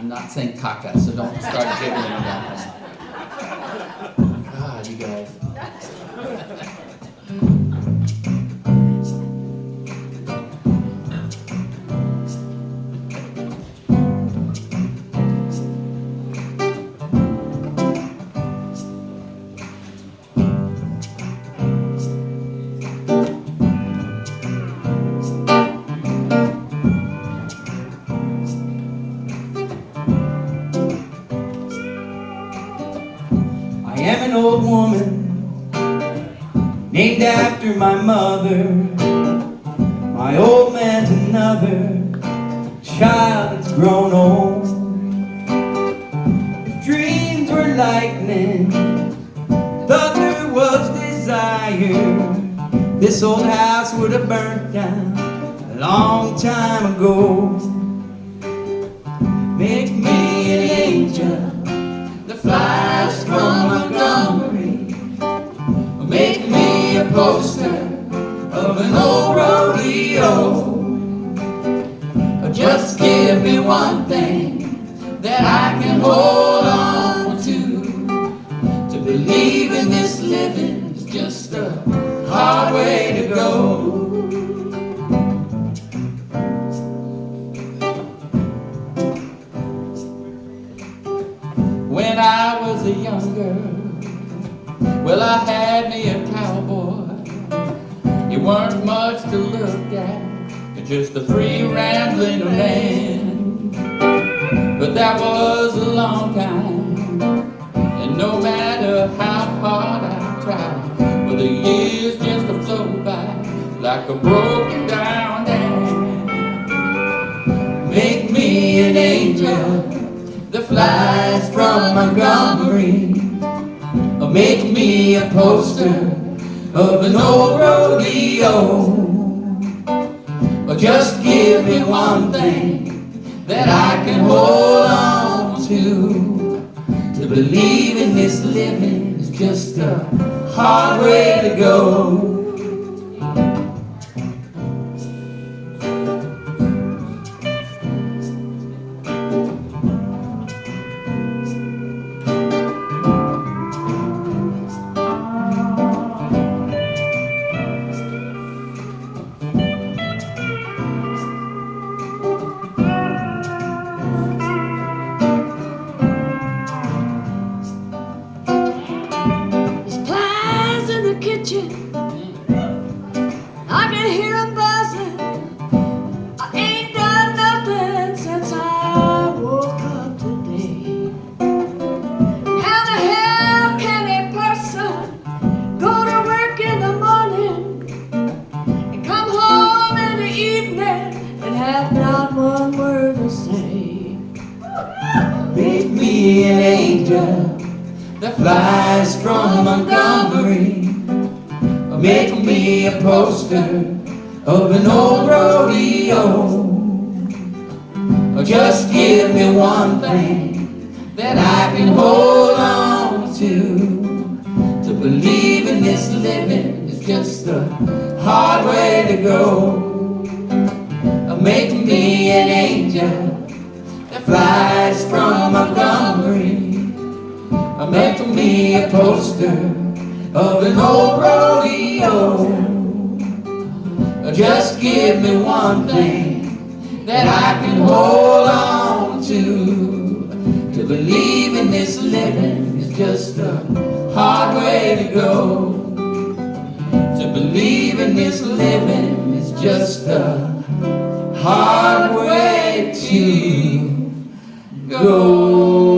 I'm not saying caca, so don't start giggling about that. God, you guys. I am an old woman, named after my mother. My old man's another child that's grown old. If dreams were lightning, thunder was desire, this old house would have burnt down a long time ago. Make me an angel that flies from Montgomery. Make me a poster of an old rodeo. Just give me one thing that I can hold on to believe in this living is just a hard way to go. When I was a young girl, well, I had me a cowboy. You weren't much to look at, just a free rambling man. But that was a long time, and no matter how hard I tried, well, the years just flow by like a broken down dam. Make me an angel that flies from Montgomery. Make me a poster of an old rodeo. Just give me one thing that I can hold on to believe in this living is just a hard way to go. I can hear them buzzing. I ain't done nothing since I woke up today. How the hell can a person go to work in the morning and come home in the evening and have not one word to say? Make me an angel that flies from Montgomery. Make me a poster of an old rodeo. Just give me one thing that I can hold on to believe in this living is just a hard way to go. Make me an angel that flies from Montgomery. Make me a poster of an old rodeo. Just give me one thing that I can hold on to believe in this living is just a hard way to go. To believe in this living is just a hard way to go.